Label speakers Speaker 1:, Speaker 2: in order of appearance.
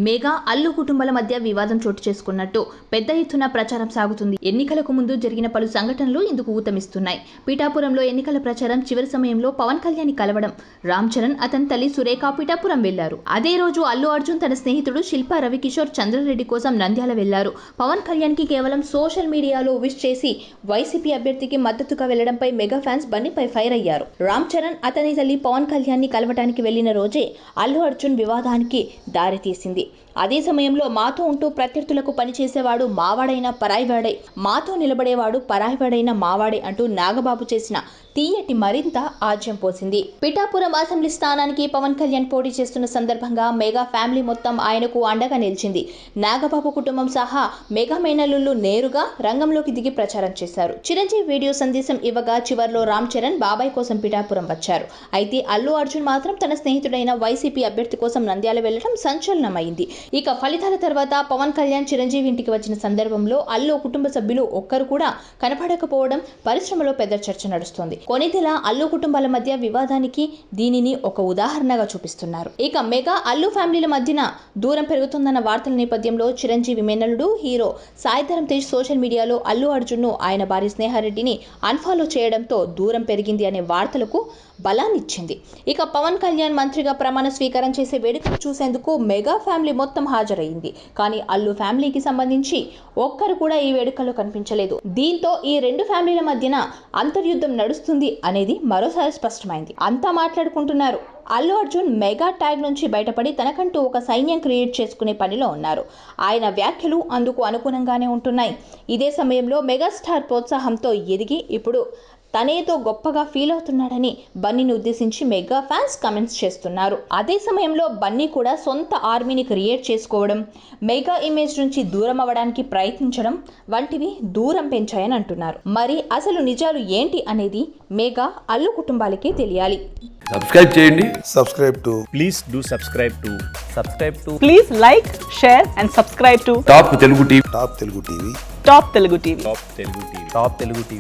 Speaker 1: Mega Allu కుటుంబాల మధ్య వివాదం చోటు చేసుకున్నట్టు పెద్ద ఎత్తున ప్రచారం సాగుతుంది. ఎన్నికలకు ముందు జరిగిన పలు సంఘటనలు ఇందుకు ఊతమిస్తున్నాయి. పిఠాపురంలో ఎన్నికల ప్రచారం చివరి సమయంలో పవన్ కళ్యాణ్ కలవడం, రామ్ చరణ్ అతని తల్లి సురేఖ పిఠాపురం వెళ్లారు. అదే రోజు అల్లు అర్జున్ తన స్నేహితుడు శిల్పా రవికిషోర్ చంద్రారెడ్డి కోసం నంద్యాల వెళ్లారు. పవన్ కళ్యాణ్ కి కేవలం సోషల్ మీడియాలో విష్ చేసి వైసీపీ అభ్యర్థికి మద్దతుగా వెళ్లడంపై మెగా ఫ్యాన్స్ బన్నీపై ఫైర్ అయ్యారు. రామ్ చరణ్ అతని తల్లి పవన్ కళ్యాణ్ ని కలవటానికి వెళ్లిన రోజే అల్లు అర్జున్ వివాదానికి దారితీసింది. అదే సమయంలో మాతో ఉంటూ ప్రత్యర్థులకు పనిచేసేవాడు మావాడైన పరాయివాడే, మాతో నిలబడేవాడు పరాయివాడైన మావాడే అంటూ నాగబాబు చేసిన తీయటి మరింత ఆజ్యం పోసింది. పిఠాపురం అసెంబ్లీ స్థానానికి పవన్ కళ్యాణ్ పోటీ చేస్తున్న సందర్భంగా మెగా ఫ్యామిలీ మొత్తం ఆయనకు అండగా నిలిచింది. నాగబాబు కుటుంబం సహా మెగా మేనల్లుళ్ళు నేరుగా రంగంలోకి దిగి ప్రచారం చేశారు. చిరంజీవి వీడియో సందేశం ఇవ్వగా చివర్లో రామ్ చరణ్ బాబాయ్ కోసం పిఠాపురం వచ్చారు. అయితే అల్లు అర్జున్ మాత్రం తన స్నేహితుడైన వైసీపీ అభ్యర్థి కోసం నంద్యాల వెళ్లడం సంచలనమైంది. ఇక ఫలితాల తర్వాత పవన్ కళ్యాణ్ చిరంజీవి ఇంటికి వచ్చిన సందర్భంలో అల్లు కుటుంబ సభ్యులు ఒక్కరు కూడా కనపడకపోవడం పరిశ్రమలో పెద్ద చర్చ నడుస్తోంది. కొనిదెల అల్లు కుటుంబాల మధ్య వివాదానికి దీనిని ఒక ఉదాహరణగా చూపిస్తున్నారు. ఇక మెగా అల్లు ఫ్యామిలీల మధ్యన దూరం పెరుగుతుందన్న వార్తల నేపథ్యంలో చిరంజీవి మేనల్లుడు హీరో సాయిధరమ్ తేజ్ సోషల్ మీడియాలో అల్లు అర్జున్ ను ఆయన భార్య స్నేహారెడ్డిని అన్ఫాలో చేయడంతో దూరం పెరిగింది అనే వార్తలకు బలాన్నిచ్చింది. ఇక పవన్ కళ్యాణ్ మంత్రిగా ప్రమాణ స్వీకారం చేసే వేడుకను చూసేందుకు మెగా ఫ్యామిలీ మొత్తం హాజరయ్యింది. కానీ అల్లు ఫ్యామిలీకి సంబంధించి ఒక్కరు కూడా ఈ వేడుకలో కనిపించలేదు. దీంతో ఈ రెండు ఫ్యామిలీల మధ్యన అంతర్యుద్ధం నడుస్తుంది అనేది మరోసారి స్పష్టమైంది. అంతా మాట్లాడుకుంటున్నారు. అల్లు అర్జున్ మెగా ట్యాగ్ నుంచి బయటపడి తనకంటూ ఒక సైన్యం క్రియేట్ చేసుకునే పనిలో ఉన్నారు. ఆయన వ్యాఖ్యలు అందుకు అనుగుణంగానే ఉంటున్నాయి. ఇదే సమయంలో మెగాస్టార్ ప్రోత్సాహంతో ఎదిగి ఇప్పుడు తనేదో గొప్పగా ఫీల్ అవుతున్నాడని బన్నీని ఉద్దేశించి మెగా ఫ్యాన్స్ కమెంట్స్ చేస్తున్నారు. అదే సమయంలో బన్నీ కూడా సొంత ఆర్మీని క్రియేట్ చేసుకోవడం, మెగా ఇమేజ్ నుంచి దూరం అవ్వడానికి ప్రయత్నించడం వంటివి దూరం పెంచాయని అంటున్నారు. మరి అసలు నిజాలు ఏంటి అనేది మెగా అల్లు కుటుంబాలకే తెలియాలి.
Speaker 2: సబ్స్క్రైబ్ చేయండి.
Speaker 3: Please do subscribe to. Please like, share and subscribe to
Speaker 2: top Telugu TV.
Speaker 3: Top Telugu TV.
Speaker 4: Top Telugu TV.